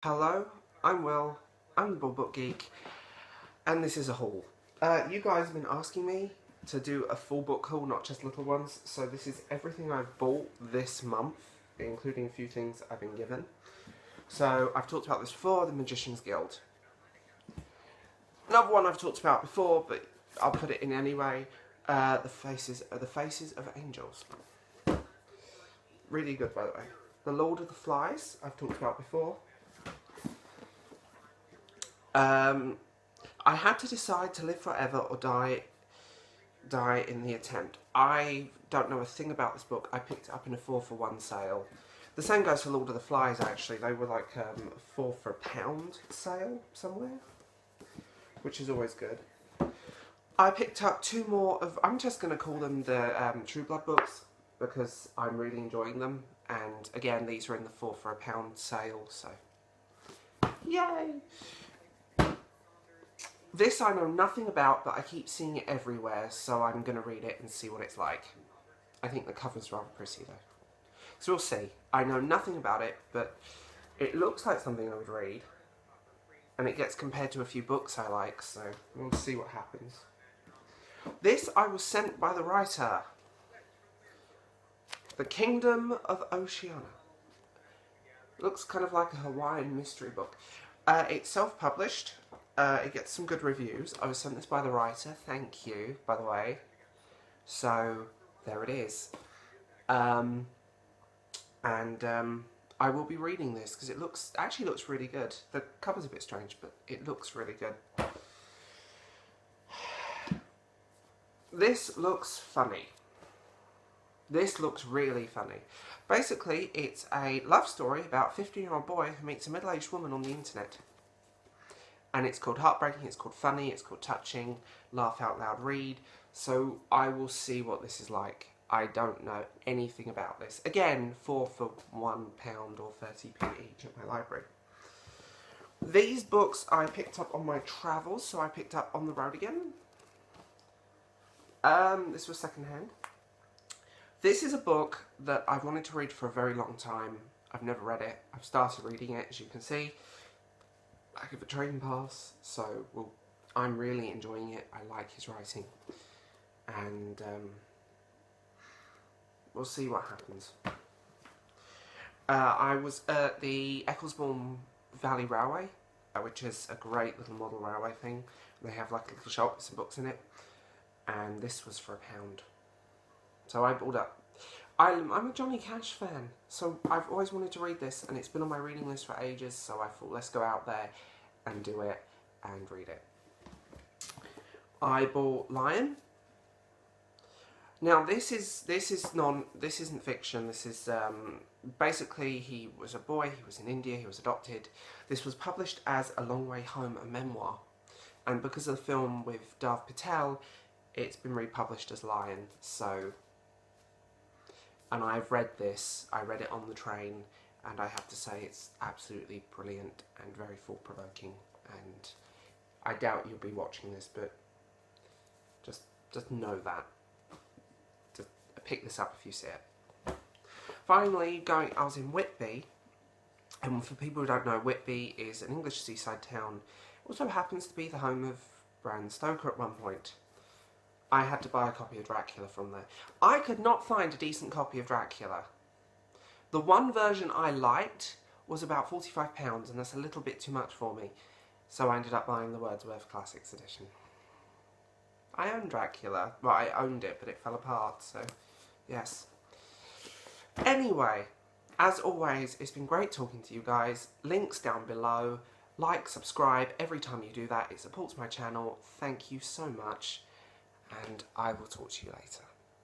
Hello, I'm Will, I'm the baldbookgeek, and this is a haul. You guys have been asking me to do a full book haul, not just little ones, so this is everything I've bought this month, including a few things I've been given. So, I've talked about this before, the Magician's Guild. Another one I've talked about before, but I'll put it in anyway, the Faces of Angels. Really good, by the way. The Lord of the Flies, I've talked about before. I had to decide to live forever or die in the attempt. I don't know a thing about this book. I picked it up in a 4-for-1 sale. The same goes for Lord of the Flies, actually. They were like a 4 for £1 sale somewhere, which is always good. I picked up 2 more of, I'm just going to call them the True Blood books, because I'm really enjoying them. And again, these are in the 4 for £1 sale, so yay! This I know nothing about, but I keep seeing it everywhere, so I'm going to read it and see what it's like. I think the cover's rather pretty, though. So we'll see. I know nothing about it, but it looks like something I would read. And it gets compared to a few books I like, so we'll see what happens. This I was sent by the writer. The Kingdom of Oceania. Looks kind of like a Hawaiian mystery book. It's self-published. It gets some good reviews. I was sent this by the writer. Thank you, by the way. So, there it is. I will be reading this because it actually looks really good. The cover's a bit strange, but it looks really good. This looks funny. This looks really funny. Basically, it's a love story about a 15-year-old boy who meets a middle-aged woman on the internet. And it's called heartbreaking, it's called funny, it's called touching, laugh out loud read. So I will see what this is like. I don't know anything about this. Again, 4 for £1 or 30p each at my library. These books I picked up on my travels, so I picked up On the Road Again. This was secondhand. This is a book that I've wanted to read for a very long time. I've never read it. I've started reading it, as you can see. I give a trading pass, so I'm really enjoying it. I like his writing, and we'll see what happens. I was at the Ecclesbourne Valley Railway, which is a great little model railway thing. They have like a little shop with some books in it, and this was for £1. So I bought up. I'm a Johnny Cash fan, so I've always wanted to read this, and it's been on my reading list for ages, so I thought, let's go out there and do it and read it. I bought Lion. Now this isn't fiction. This is basically, he was a boy, he was in India, he was adopted. This was published as A Long Way Home, a memoir, and because of the film with Dev Patel, it's been republished as Lion. So. And I've read this, I read it on the train, and I have to say it's absolutely brilliant and very thought-provoking, and I doubt you'll be watching this, but just know that. Just pick this up if you see it. Finally, I was in Whitby, and for people who don't know, Whitby is an English seaside town. It also happens to be the home of Bram Stoker at one point. I had to buy a copy of Dracula from there. I could not find a decent copy of Dracula. The one version I liked was about £45, and that's a little bit too much for me. So I ended up buying the Wordsworth Classics edition. I own Dracula. Well, I owned it, but it fell apart, so yes. Anyway, as always, it's been great talking to you guys. Links down below. Like, subscribe. Every time you do that, it supports my channel. Thank you so much. And I will talk to you later.